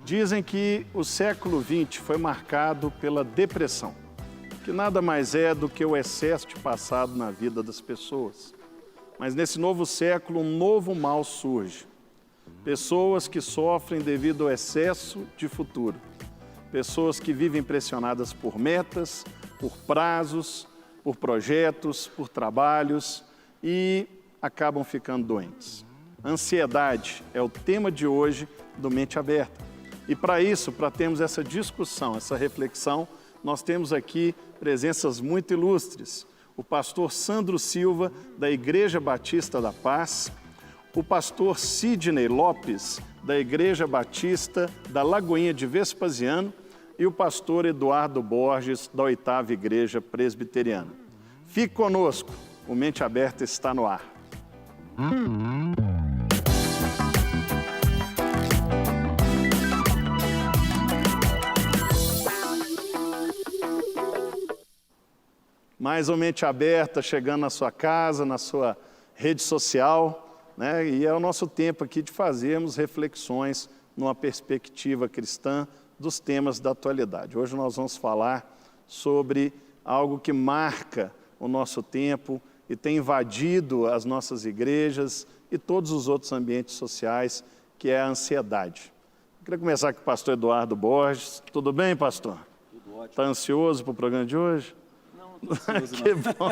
Dizem que o século XX foi marcado pela depressão, que nada mais é do que o excesso de passado na vida das pessoas. Mas nesse novo século, um novo mal surge. Pessoas que sofrem devido ao excesso de futuro. Pessoas que vivem pressionadas por metas, por prazos, por projetos, por trabalhos e acabam ficando doentes. Ansiedade é o tema de hoje do Mente Aberta. E para isso, para termos essa discussão, essa reflexão, nós temos aqui presenças muito ilustres. O pastor Sandro Silva, da Igreja Batista da Paz, o pastor Sidney Lopes, da Igreja Batista da Lagoinha de Vespasiano e o pastor Eduardo Borges, da 8ª Igreja Presbiteriana. Fique conosco, o Mente Aberta está no ar. Mais uma Mente Aberta chegando na sua casa, na sua rede social, né? E é o nosso tempo aqui de fazermos reflexões numa perspectiva cristã dos temas da atualidade. Hoje nós vamos falar sobre algo que marca o nosso tempo e tem invadido as nossas igrejas e todos os outros ambientes sociais, que é a ansiedade. Eu queria começar com o pastor Eduardo Borges. Tudo bem, pastor? Tudo ótimo. Está ansioso para o programa de hoje? Que bom.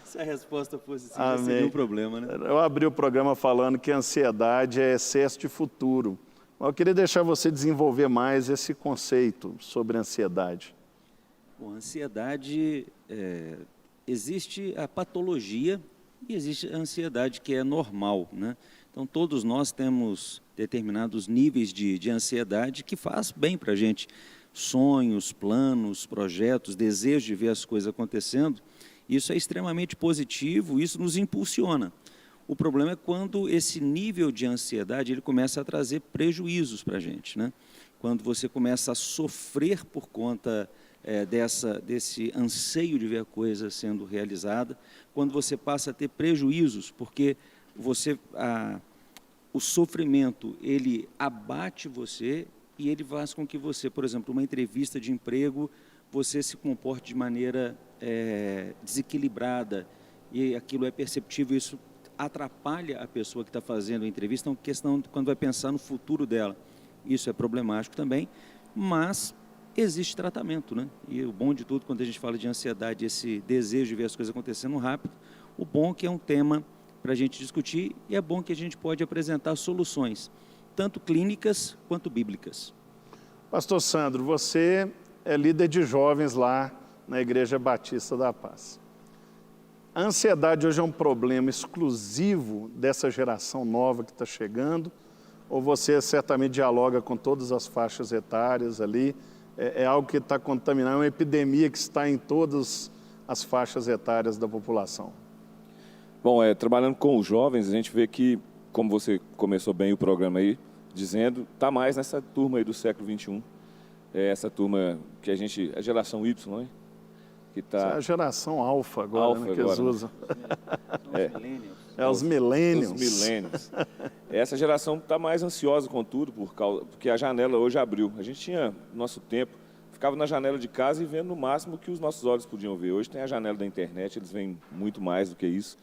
Se a resposta fosse sim, não seria um problema, né? Eu abri o programa falando que a ansiedade é excesso de futuro. Eu queria deixar você desenvolver mais esse conceito sobre ansiedade. Bom, a ansiedade, existe a patologia e existe a ansiedade que é normal, né? Então, todos nós temos determinados níveis de ansiedade que faz bem para a gente. Sonhos, planos, projetos, desejo de ver as coisas acontecendo, isso é extremamente positivo, isso nos impulsiona. O problema é quando esse nível de ansiedade ele começa a trazer prejuízos para a gente, né? Quando você começa a sofrer por conta desse anseio de ver a coisa sendo realizada, quando você passa a ter prejuízos, porque o sofrimento ele abate você e ele faz com que você, por exemplo, uma entrevista de emprego, você se comporte de maneira desequilibrada e aquilo é perceptível, isso atrapalha a pessoa que está fazendo a entrevista, então, questão quando vai pensar no futuro dela, isso é problemático também, mas existe tratamento, né? E o bom de tudo, quando a gente fala de ansiedade, esse desejo de ver as coisas acontecendo rápido, o bom é que é um tema para a gente discutir e é bom que a gente pode apresentar soluções, tanto clínicas quanto bíblicas. Pastor Sandro, você é líder de jovens lá na Igreja Batista da Paz. A ansiedade hoje é um problema exclusivo dessa geração nova que está chegando, ou você certamente dialoga com todas as faixas etárias ali? É algo que está contaminando, é uma epidemia que está em todas as faixas etárias da população. Bom, trabalhando com os jovens, a gente vê que, como você começou bem o programa aí, dizendo, está mais nessa turma aí do século XXI. Essa turma que a geração Y, não é? Que tá... Essa é a geração alfa agora, né, que eles usam. Os millennials. Os millennials. Essa geração está mais ansiosa com tudo, porque a janela hoje abriu. A gente tinha, no nosso tempo, ficava na janela de casa e vendo no máximo o que os nossos olhos podiam ver. Hoje tem a janela da internet, eles veem muito mais do que isso.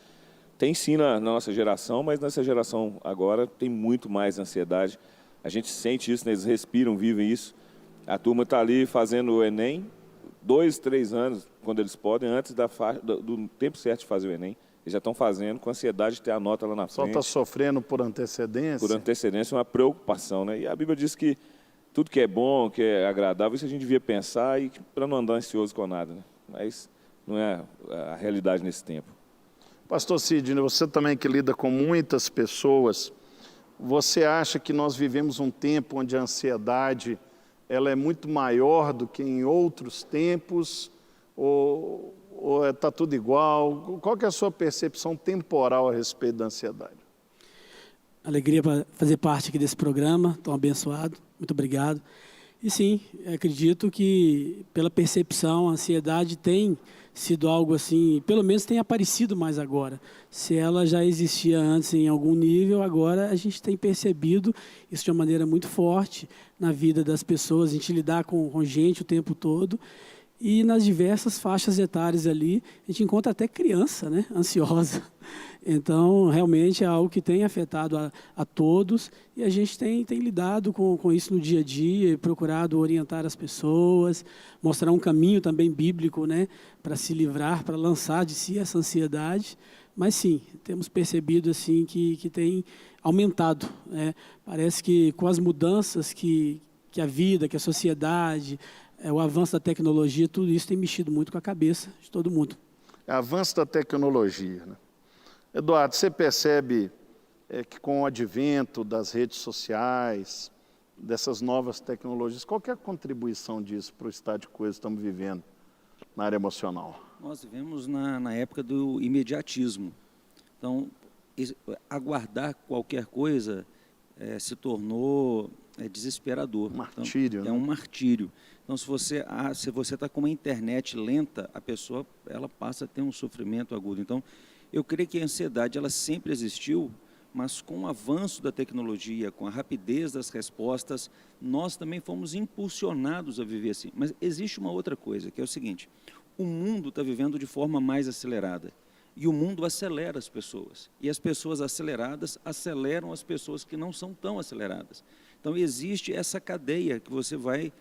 Tem sim na nossa geração, mas nessa geração agora tem muito mais ansiedade. A gente sente isso, né? Eles respiram, vivem isso. A turma está ali fazendo o Enem, 2, 3 anos, quando eles podem, antes do tempo certo de fazer o Enem. Eles já estão fazendo com ansiedade de ter a nota lá na frente. Só está sofrendo por antecedência? Por antecedência, é uma preocupação, né? E a Bíblia diz que tudo que é bom, que é agradável, isso a gente devia pensar e para não andar ansioso com nada, né? Mas não é a realidade nesse tempo. Pastor Sidney, você também que lida com muitas pessoas, você acha que nós vivemos um tempo onde a ansiedade ela é muito maior do que em outros tempos? Ou está tudo igual? Qual que é a sua percepção temporal a respeito da ansiedade? Alegria para fazer parte aqui desse programa, tão abençoado, muito obrigado. E sim, acredito que pela percepção, a ansiedade tem sido algo assim, pelo menos tem aparecido mais agora. Se ela já existia antes em algum nível, agora a gente tem percebido isso de uma maneira muito forte na vida das pessoas, a gente lidar com gente o tempo todo. E nas diversas faixas etárias ali, a gente encontra até criança, né, ansiosa. Então, realmente é algo que tem afetado a todos e a gente tem lidado com isso no dia a dia, procurado orientar as pessoas, mostrar um caminho também bíblico, né, para se livrar, para lançar de si essa ansiedade. Mas sim, temos percebido assim que tem aumentado, né? Parece que com as mudanças que a vida, que a sociedade, o avanço da tecnologia, tudo isso tem mexido muito com a cabeça de todo mundo. Avanço da tecnologia, né? Eduardo, você percebe que com o advento das redes sociais, dessas novas tecnologias, qual que é a contribuição disso para o estado de coisas que estamos vivendo na área emocional? Nós vivemos na época do imediatismo. Então, aguardar qualquer coisa se tornou desesperador. Martírio, então, né? É um martírio. Então, se você está com uma internet lenta, a pessoa ela passa a ter um sofrimento agudo. Então, eu creio que a ansiedade ela sempre existiu, mas com o avanço da tecnologia, com a rapidez das respostas, nós também fomos impulsionados a viver assim. Mas existe uma outra coisa, que é o seguinte: o mundo está vivendo de forma mais acelerada. E o mundo acelera as pessoas. E as pessoas aceleradas aceleram as pessoas que não são tão aceleradas. Então, existe essa cadeia que você vai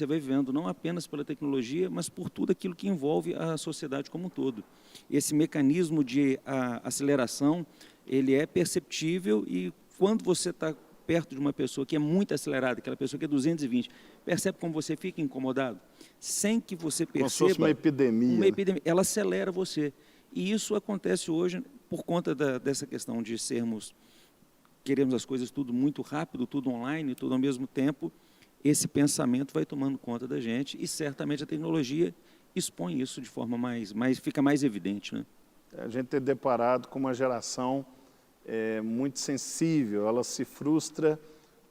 vivendo, não apenas pela tecnologia, mas por tudo aquilo que envolve a sociedade como um todo. Esse mecanismo de aceleração, ele é perceptível e quando você está perto de uma pessoa que é muito acelerada, aquela pessoa que é 220, percebe como você fica incomodado? Sem que você perceba... Como se fosse uma epidemia. Uma epidemia. Ela acelera você. E isso acontece hoje por conta dessa questão de queremos as coisas tudo muito rápido, tudo online, tudo ao mesmo tempo. Esse pensamento vai tomando conta da gente e certamente a tecnologia expõe isso de forma fica mais evidente, né? A gente tem deparado com uma geração muito sensível, ela se frustra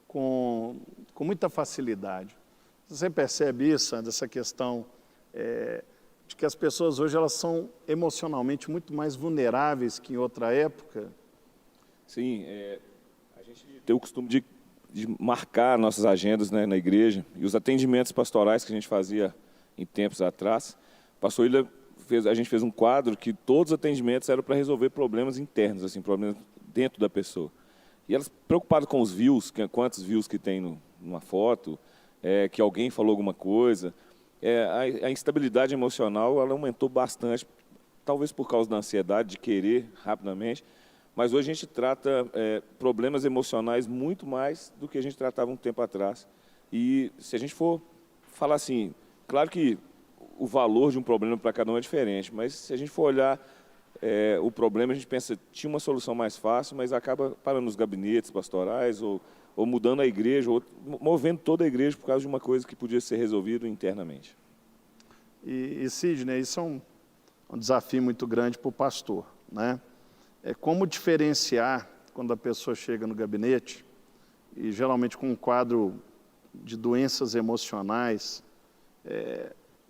com muita facilidade. Você percebe isso, dessa questão de que as pessoas hoje elas são emocionalmente muito mais vulneráveis que em outra época? Sim, a gente tem o costume de marcar nossas agendas, né, na igreja, e os atendimentos pastorais que a gente fazia em tempos atrás. O pastor Ilha a gente fez um quadro que todos os atendimentos eram para resolver problemas internos, assim, problemas dentro da pessoa. E elas preocupadas com os views, quantos views que tem numa foto, que alguém falou alguma coisa. A instabilidade emocional ela aumentou bastante, talvez por causa da ansiedade de querer rapidamente, mas hoje a gente trata problemas emocionais muito mais do que a gente tratava um tempo atrás. E se a gente for falar assim, claro que o valor de um problema para cada um é diferente, mas se a gente for olhar o problema, a gente pensa, tinha uma solução mais fácil, mas acaba parando nos gabinetes pastorais, ou mudando a igreja, ou movendo toda a igreja por causa de uma coisa que podia ser resolvida internamente. E Sidney, isso é um desafio muito grande para o pastor, né? Como diferenciar quando a pessoa chega no gabinete, e geralmente com um quadro de doenças emocionais,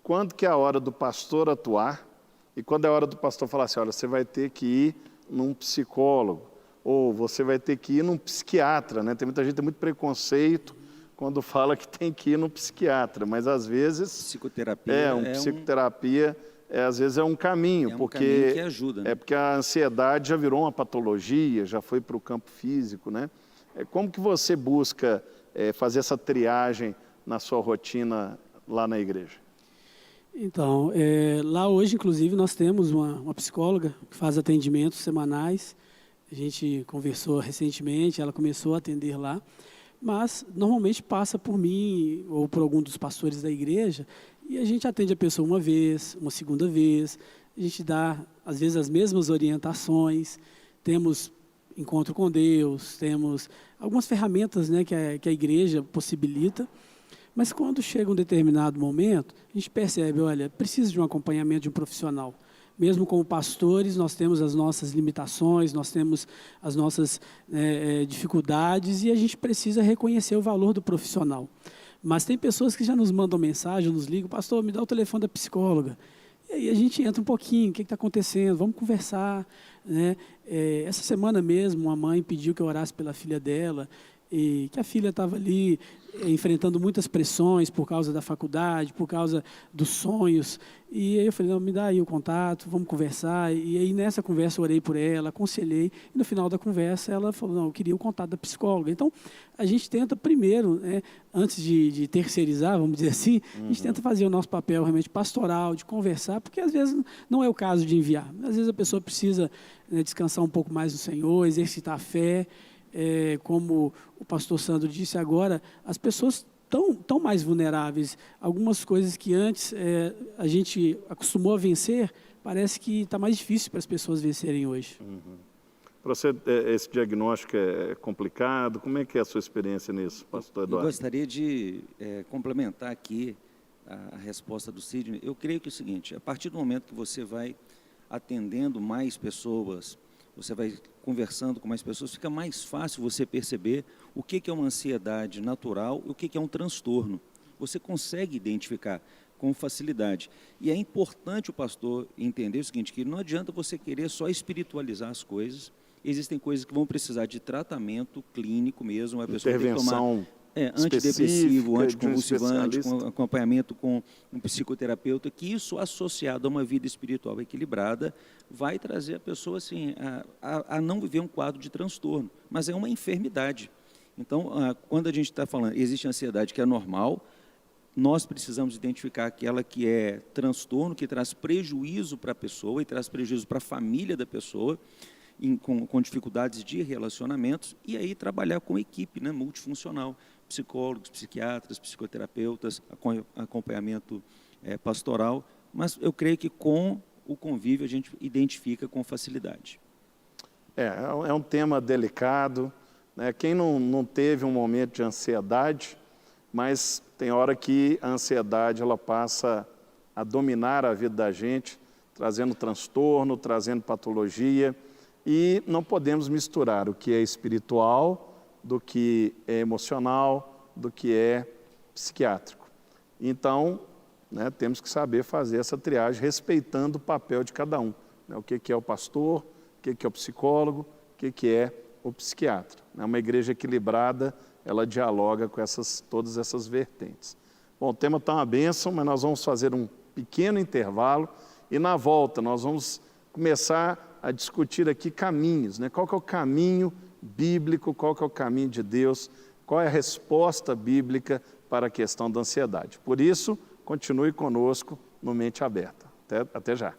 quando que é a hora do pastor atuar e quando é a hora do pastor falar assim, olha, você vai ter que ir num psicólogo, ou você vai ter que ir num psiquiatra, né? Tem muita gente que tem muito preconceito quando fala que tem que ir num psiquiatra, mas às vezes... Psicoterapia psicoterapia, às vezes é um caminho, porque caminho que ajuda, né? porque a ansiedade já virou uma patologia, já foi para o campo físico, né? Como que você busca fazer essa triagem na sua rotina lá na igreja? Então, lá hoje, inclusive, nós temos uma psicóloga que faz atendimentos semanais. A gente conversou recentemente, ela começou a atender lá, mas normalmente passa por mim ou por algum dos pastores da igreja e a gente atende a pessoa uma vez, uma segunda vez, a gente dá, às vezes, as mesmas orientações, temos encontro com Deus, temos algumas ferramentas, né, que a igreja possibilita. Mas quando chega um determinado momento, a gente percebe, olha, precisa de um acompanhamento de um profissional. Mesmo como pastores, nós temos as nossas limitações, nós temos as nossas dificuldades e a gente precisa reconhecer o valor do profissional. Mas tem pessoas que já nos mandam mensagem, nos ligam, pastor, me dá o telefone da psicóloga. E aí a gente entra um pouquinho, o que está acontecendo? Vamos conversar, né? Essa semana mesmo, uma mãe pediu que eu orasse pela filha dela, e que a filha estava ali enfrentando muitas pressões por causa da faculdade, por causa dos sonhos. E aí eu falei, não, me dá aí o contato, vamos conversar. E aí nessa conversa eu orei por ela, aconselhei. E no final da conversa ela falou, não, eu queria o contato da psicóloga. Então a gente tenta primeiro, né, antes de terceirizar, vamos dizer assim, a gente tenta fazer o nosso papel realmente pastoral, de conversar, porque às vezes não é o caso de enviar. Às vezes a pessoa precisa, né, descansar um pouco mais no Senhor, exercitar a fé. Como o pastor Sandro disse agora, as pessoas estão mais vulneráveis. Algumas coisas que antes a gente acostumou a vencer, parece que está mais difícil para as pessoas vencerem hoje. Para você, esse diagnóstico é complicado? Como é que é a sua experiência nisso, pastor Eduardo? Eu gostaria de complementar aqui a resposta do Sidney. Eu creio que é o seguinte, a partir do momento que você vai atendendo mais pessoas, você vai conversando com mais pessoas, fica mais fácil você perceber o que é uma ansiedade natural e o que é um transtorno. Você consegue identificar com facilidade. E é importante o pastor entender o seguinte, que não adianta você querer só espiritualizar as coisas, existem coisas que vão precisar de tratamento clínico mesmo, a pessoa tem que tomar antidepressivo, anticonvulsivante, com acompanhamento com um psicoterapeuta, que isso associado a uma vida espiritual equilibrada vai trazer a pessoa assim, a não viver um quadro de transtorno, mas é uma enfermidade. Então, quando a gente está falando, existe ansiedade que é normal, nós precisamos identificar aquela que é transtorno, que traz prejuízo para a pessoa e traz prejuízo para a família da pessoa, com dificuldades de relacionamentos, e aí trabalhar com equipe, né, multifuncional, psicólogos, psiquiatras, psicoterapeutas, acompanhamento pastoral, mas eu creio que com o convívio a gente identifica com facilidade. É um tema delicado, né? Quem não teve um momento de ansiedade, mas tem hora que a ansiedade ela passa a dominar a vida da gente, trazendo transtorno, trazendo patologia, e não podemos misturar o que é espiritual do que é emocional, do que é psiquiátrico. Então, né, temos que saber fazer essa triagem, respeitando o papel de cada um. Né, o que é o pastor, o que é o psicólogo, o que é o psiquiatra. Uma igreja equilibrada, ela dialoga com todas essas vertentes. Bom, o tema está uma bênção, mas nós vamos fazer um pequeno intervalo e na volta nós vamos começar a discutir aqui caminhos, né? Qual que é o caminho bíblico, qual que é o caminho de Deus, qual é a resposta bíblica para a questão da ansiedade. Por isso, continue conosco no Mente Aberta. Até já.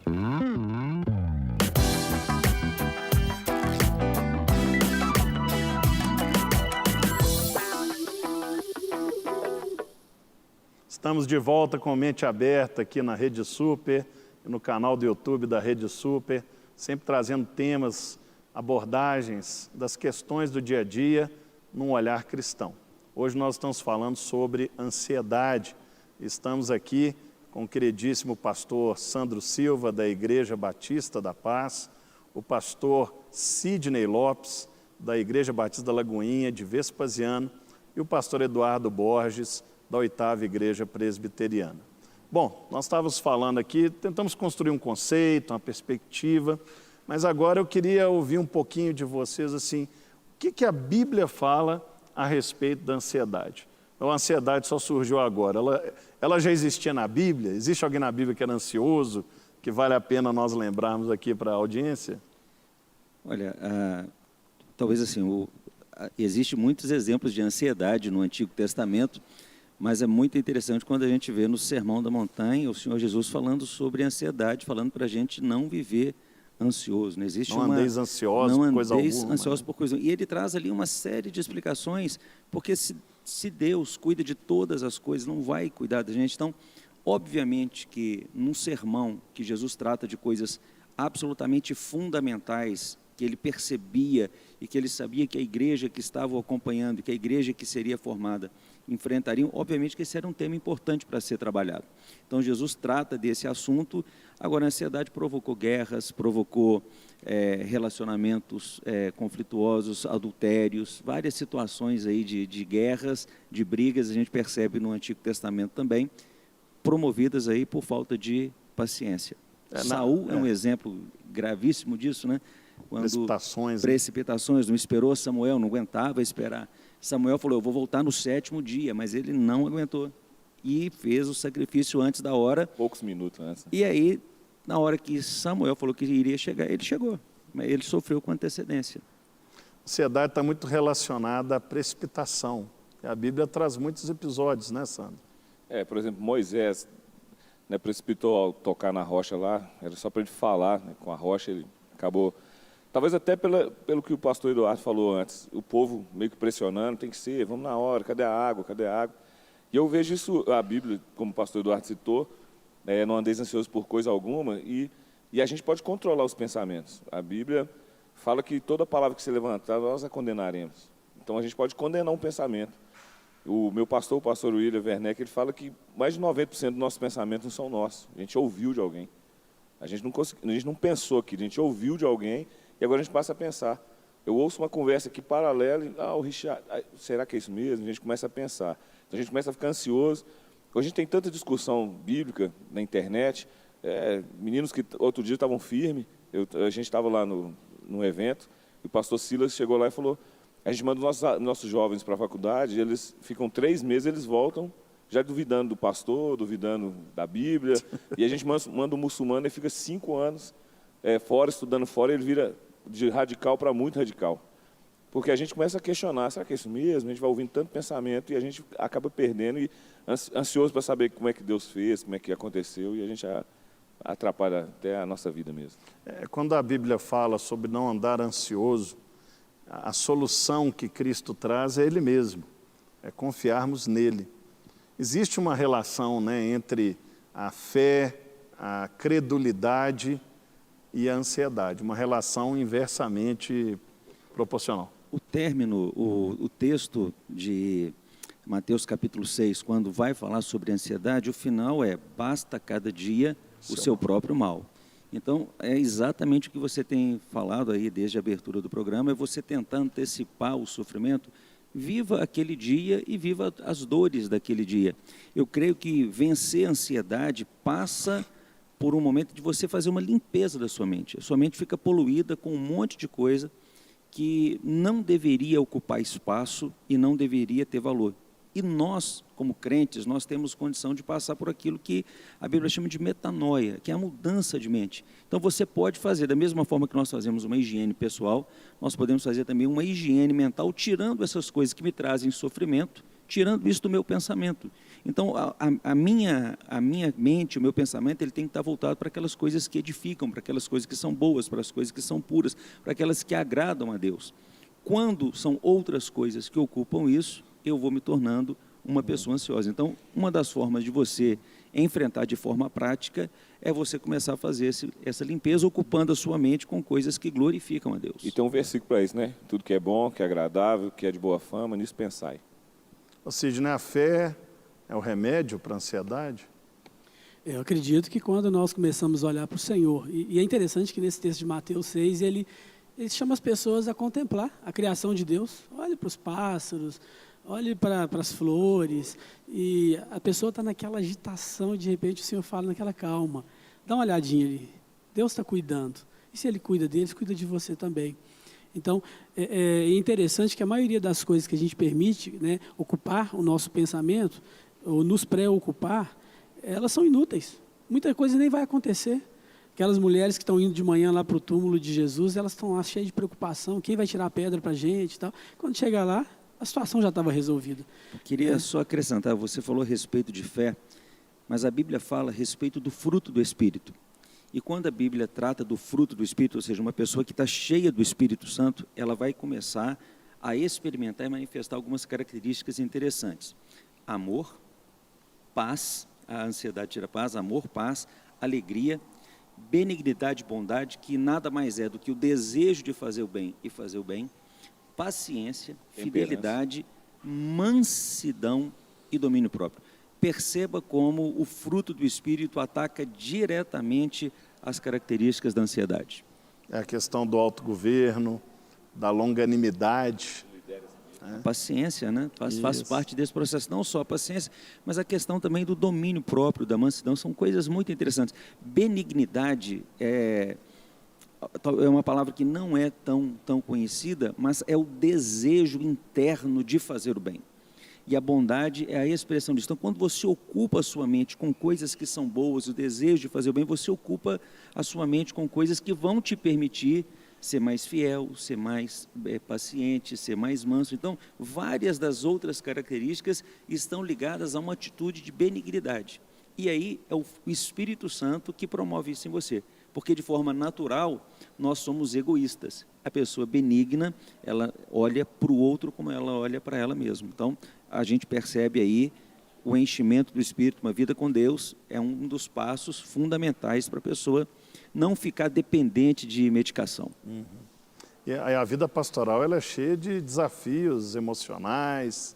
Estamos de volta com Mente Aberta aqui na Rede Super, no canal do YouTube da Rede Super, sempre trazendo temas, abordagens das questões do dia a dia num olhar cristão. Hoje nós estamos falando sobre ansiedade. Estamos aqui com o queridíssimo pastor Sandro Silva, da Igreja Batista da Paz, o pastor Sidney Lopes, da Igreja Batista da Lagoinha, de Vespasiano, e o pastor Eduardo Borges, da 8ª Igreja Presbiteriana. Bom, nós estávamos falando aqui, tentamos construir um conceito, uma perspectiva, mas agora eu queria ouvir um pouquinho de vocês, assim, o que a Bíblia fala a respeito da ansiedade? A ansiedade só surgiu agora, ela já existia na Bíblia? Existe alguém na Bíblia que era ansioso, que vale a pena nós lembrarmos aqui para a audiência? Olha, talvez assim, existem muitos exemplos de ansiedade no Antigo Testamento, mas é muito interessante quando a gente vê no Sermão da Montanha o Senhor Jesus falando sobre ansiedade, falando para a gente não viver ansioso. Não existe andeis ansiosos por coisa alguma. Ansiosos por coisa. E ele traz ali uma série de explicações, porque se Deus cuida de todas as coisas, não vai cuidar da gente. Então, obviamente que num sermão que Jesus trata de coisas absolutamente fundamentais que ele percebia e que ele sabia que a igreja que estava o acompanhando, que a igreja que seria formada, enfrentariam, obviamente que esse era um tema importante para ser trabalhado. Então, Jesus trata desse assunto. Agora, a ansiedade provocou guerras, provocou relacionamentos conflituosos, adultérios, várias situações aí de guerras, de brigas, a gente percebe no Antigo Testamento também, promovidas aí por falta de paciência. Saul é um exemplo gravíssimo disso, né? Quando precipitações, não esperou Samuel, não aguentava esperar. Samuel falou, eu vou voltar no 7º dia, mas ele não aguentou. E fez o sacrifício antes da hora. Poucos minutos antes. E aí, na hora que Samuel falou que iria chegar, ele chegou. Mas ele sofreu com antecedência. A ansiedade está muito relacionada à precipitação. A Bíblia traz muitos episódios, né, Sandro? Por exemplo, Moisés, né, precipitou ao tocar na rocha lá, era só para ele falar, né, com a rocha, ele acabou... Talvez até pelo que o pastor Eduardo falou antes, o povo meio que pressionando, tem que ser, vamos na hora, cadê a água, cadê a água? E eu vejo isso, a Bíblia, como o pastor Eduardo citou, não andeis ansioso por coisa alguma, e a gente pode controlar os pensamentos. A Bíblia fala que toda palavra que se levantar, nós a condenaremos. Então a gente pode condenar um pensamento. O meu pastor, o pastor William Werneck, ele fala que mais de 90% dos nossos pensamentos não são nossos. A gente ouviu de alguém. A gente não pensou aqui, a gente ouviu de alguém e agora a gente passa a pensar. Eu ouço uma conversa aqui paralela e, o Richard, será que é isso mesmo? A gente começa a pensar. Então a gente começa a ficar ansioso. Hoje a gente tem tanta discussão bíblica na internet, meninos que outro dia estavam firmes, a gente estava lá no evento, e o pastor Silas chegou lá e falou, a gente manda nossos jovens para a faculdade, eles ficam 3 meses, eles voltam já duvidando do pastor, duvidando da Bíblia, e a gente manda um muçulmano e fica 5 anos fora, estudando fora, ele vira de radical para muito radical. Porque a gente começa a questionar, será que é isso mesmo? A gente vai ouvindo tanto pensamento e a gente acaba perdendo e ansioso para saber como é que Deus fez, como é que aconteceu, e a gente atrapalha até a nossa vida mesmo. Quando a Bíblia fala sobre não andar ansioso, a solução que Cristo traz é Ele mesmo, é confiarmos nele. Existe uma relação, né, entre a fé, a credulidade e a ansiedade, uma relação inversamente proporcional. O término, o texto de Mateus capítulo 6, quando vai falar sobre ansiedade, o final é, basta cada dia o seu próprio mal. Então, é exatamente o que você tem falado aí desde a abertura do programa, é você tentar antecipar o sofrimento. Viva aquele dia e viva as dores daquele dia. Eu creio que vencer a ansiedade passa por um momento de você fazer uma limpeza da sua mente. A sua mente fica poluída com um monte de coisa que não deveria ocupar espaço e não deveria ter valor. E nós, como crentes, nós temos condição de passar por aquilo que a Bíblia chama de metanoia, que é a mudança de mente. Então você pode fazer, da mesma forma que nós fazemos uma higiene pessoal, nós podemos fazer também uma higiene mental, tirando essas coisas que me trazem sofrimento, tirando isso do meu pensamento. Então a minha mente, o meu pensamento, ele tem que estar voltado para aquelas coisas que edificam, para aquelas coisas que são boas, para as coisas que são puras, para aquelas que agradam a Deus. Quando são outras coisas que ocupam isso, eu vou me tornando uma pessoa ansiosa. Então, uma das formas de você enfrentar de forma prática é você começar a fazer essa limpeza, ocupando a sua mente com coisas que glorificam a Deus. E tem um versículo para isso, né? Tudo que é bom, que é agradável, que é de boa fama, nisso pensai. Ou seja, né, a fé é o remédio para a ansiedade? Eu acredito que quando nós começamos a olhar para o Senhor, e é interessante que nesse texto de Mateus 6, ele chama as pessoas a contemplar a criação de Deus. Olhe para os pássaros, olhe para as flores, e a pessoa está naquela agitação e de repente o Senhor fala naquela calma. Dá uma olhadinha ali, Deus está cuidando. E se Ele cuida deles, cuida de você também. Então, é interessante que a maioria das coisas que a gente permite, né, ocupar o nosso pensamento, ou nos preocupar, elas são inúteis. Muita coisa nem vai acontecer. Aquelas mulheres que estão indo de manhã lá para o túmulo de Jesus, elas estão lá cheias de preocupação, quem vai tirar a pedra para a gente e tal. Quando chega lá, a situação já estava resolvida. Queria só acrescentar, você falou a respeito de fé, mas a Bíblia fala a respeito do fruto do Espírito. E quando a Bíblia trata do fruto do Espírito, ou seja, uma pessoa que está cheia do Espírito Santo, ela vai começar a experimentar e manifestar algumas características interessantes. Amor, paz, a ansiedade tira paz, amor, paz, alegria benignidade e bondade, que nada mais é do que o desejo de fazer o bem e fazer o bem, paciência, fidelidade, mansidão e domínio próprio. Perceba como o fruto do Espírito ataca diretamente as características da ansiedade. É a questão do autogoverno, da longanimidade. A paciência, né? Faz parte desse processo, não só a paciência, mas a questão também do domínio próprio, da mansidão, são coisas muito interessantes. Benignidade é uma palavra que não é tão conhecida, mas é o desejo interno de fazer o bem. E a bondade é a expressão disso. Então, quando você ocupa a sua mente com coisas que são boas, o desejo de fazer o bem, você ocupa a sua mente com coisas que vão te permitir ser mais fiel, ser mais paciente, ser mais manso. Então, várias das outras características estão ligadas a uma atitude de benignidade. E aí é o Espírito Santo que promove isso em você. Porque, de forma natural, nós somos egoístas. A pessoa benigna, ela olha para o outro como ela olha para ela mesma. Então, a gente percebe aí o enchimento do Espírito, uma vida com Deus, é um dos passos fundamentais para a pessoa não ficar dependente de medicação. Uhum. E a vida pastoral ela é cheia de desafios emocionais,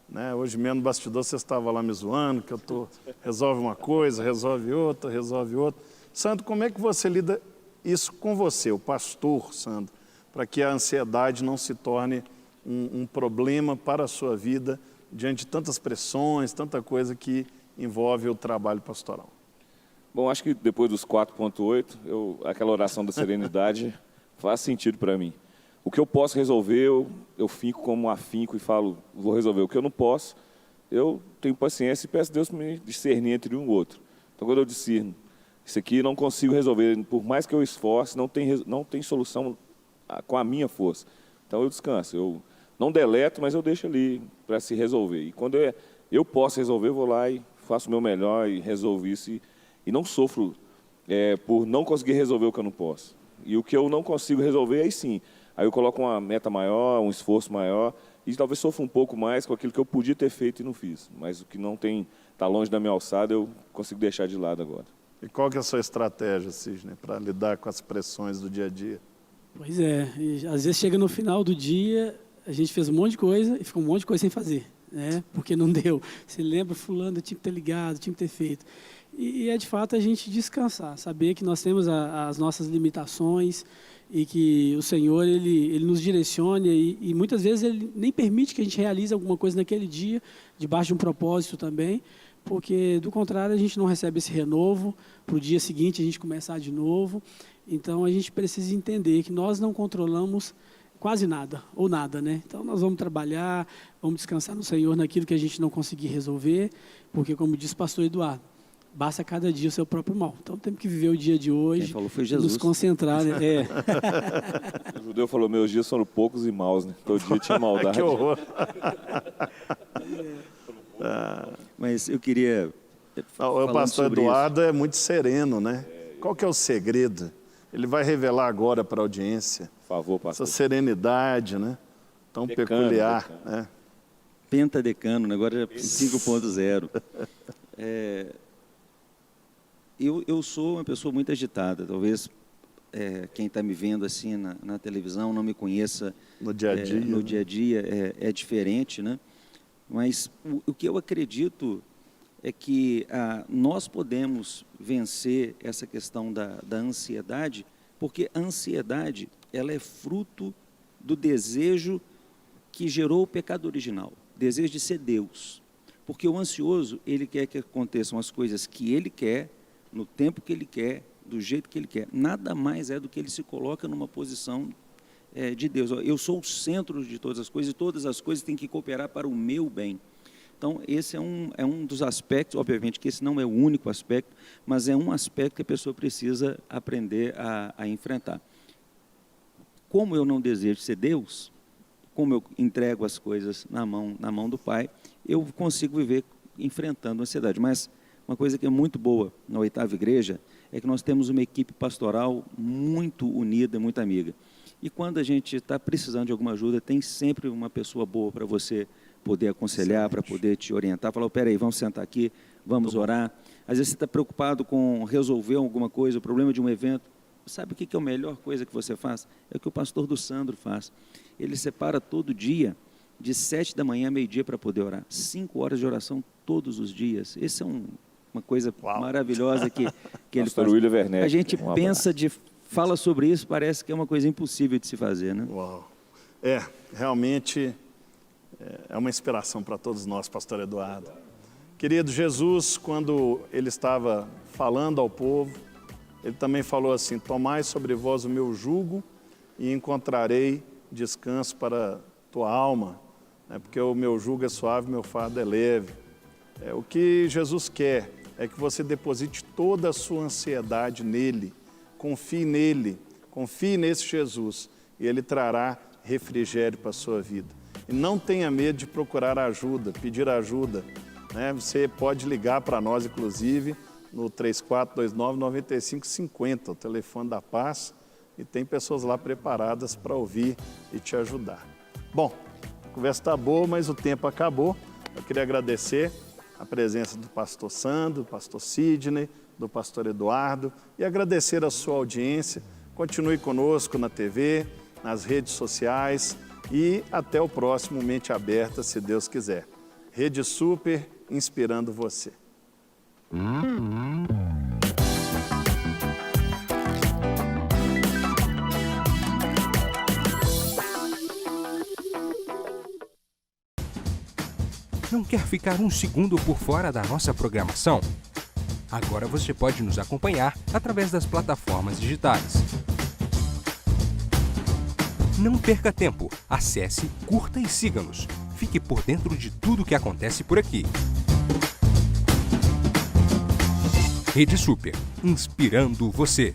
né? Hoje mesmo no bastidor você estava lá me zoando, que resolve uma coisa, resolve outra. Sandro, como é que você lida isso com você, o pastor, Sandro, para que a ansiedade não se torne um problema para a sua vida diante de tantas pressões, tanta coisa que envolve o trabalho pastoral? Bom, acho que depois dos 4.8, aquela oração da serenidade faz sentido para mim. O que eu posso resolver, eu fico como afinco e falo, vou resolver. O que eu não posso, eu tenho paciência e peço a Deus para me discernir entre um e o outro. Então, quando eu discerno, isso aqui não consigo resolver, por mais que eu esforce, não tem solução com a minha força. Então, eu descanso. Eu não deleto, mas eu deixo ali para se resolver. E quando eu posso resolver, eu vou lá e faço o meu melhor e resolvo isso. E não sofro por não conseguir resolver o que eu não posso. E o que eu não consigo resolver, aí sim. Aí eu coloco uma meta maior, um esforço maior, e talvez sofra um pouco mais com aquilo que eu podia ter feito e não fiz. Mas o que não está longe da minha alçada, eu consigo deixar de lado agora. E qual que é a sua estratégia, Cisne, para lidar com as pressões do dia a dia? Pois é, e às vezes chega no final do dia, a gente fez um monte de coisa e fica um monte de coisa sem fazer, né? Porque não deu. Você lembra, fulano, tinha que ter ligado, tinha que ter feito. E é de fato a gente descansar, saber que nós temos as nossas limitações e que o Senhor ele nos direcione e muitas vezes Ele nem permite que a gente realize alguma coisa naquele dia, debaixo de um propósito também, porque do contrário a gente não recebe esse renovo, para o dia seguinte a gente começar de novo. Então a gente precisa entender que nós não controlamos quase nada, ou nada, né? Então nós vamos trabalhar, vamos descansar no Senhor naquilo que a gente não conseguir resolver, porque como disse o pastor Eduardo, basta cada dia o seu próprio mal. Então temos que viver o dia de hoje. Quem falou foi Jesus. Nos concentrar, né? O judeu falou, meus dias foram poucos e maus, né? Todo dia tinha maldade. Que horror! Mas eu queria... O pastor Eduardo é muito sereno, né? Qual que é o segredo? Ele vai revelar agora para a audiência. Por favor, pastor. Essa serenidade, né? Tão peculiar. Né? Pentadecano, agora 5.0. Eu sou uma pessoa muito agitada. Talvez quem está me vendo assim na televisão não me conheça no dia a dia. No dia a dia é diferente, né? Mas o que eu acredito é que nós podemos vencer essa questão da ansiedade, porque a ansiedade ela é fruto do desejo que gerou o pecado original, desejo de ser Deus. Porque o ansioso, ele quer que aconteçam as coisas que ele quer, no tempo que ele quer, do jeito que ele quer. Nada mais é do que ele se coloca numa posição de Deus. Eu sou o centro de todas as coisas e todas as coisas têm que cooperar para o meu bem. Então, esse é um dos aspectos, obviamente que esse não é o único aspecto, mas é um aspecto que a pessoa precisa aprender a enfrentar. Como eu não desejo ser Deus, como eu entrego as coisas na mão do Pai, eu consigo viver enfrentando a ansiedade. Mas uma coisa que é muito boa na 8ª Igreja é que nós temos uma equipe pastoral muito unida, muito amiga. E quando a gente está precisando de alguma ajuda, tem sempre uma pessoa boa para você poder aconselhar, para poder te orientar, falar, peraí, vamos sentar aqui, vamos orar. Às vezes você está preocupado com resolver alguma coisa, o problema de um evento. Sabe o que é a melhor coisa que você faz? É o que o pastor do Sandro faz. Ele separa todo dia, de 7 da manhã a meio-dia para poder orar. 5 horas de oração todos os dias. Esse é uma coisa maravilhosa que ele faz. William Werneck, a gente pensa, fala sobre isso, parece que é uma coisa impossível de se fazer, né? Uau! Realmente é uma inspiração para todos nós, pastor Eduardo. Querido, Jesus, quando ele estava falando ao povo, ele também falou assim, tomai sobre vós o meu jugo e encontrarei descanso para tua alma, né? Porque o meu jugo é suave, meu fardo é leve. O que Jesus quer é que você deposite toda a sua ansiedade nele, confie nele, confie nesse Jesus e ele trará refrigério para a sua vida. E não tenha medo de procurar ajuda, pedir ajuda, né? Você pode ligar para nós, inclusive, no 3429-9550, o telefone da paz, e tem pessoas lá preparadas para ouvir e te ajudar. Bom, a conversa está boa, mas o tempo acabou. Eu queria agradecer a presença do pastor Sandro, do pastor Sidney, do pastor Eduardo e agradecer a sua audiência. Continue conosco na TV, nas redes sociais e até o próximo Mente Aberta, se Deus quiser. Rede Super, inspirando você. Não quer ficar um segundo por fora da nossa programação? Agora você pode nos acompanhar através das plataformas digitais. Não perca tempo, acesse, curta e siga-nos. Fique por dentro de tudo o que acontece por aqui. Rede Super, inspirando você.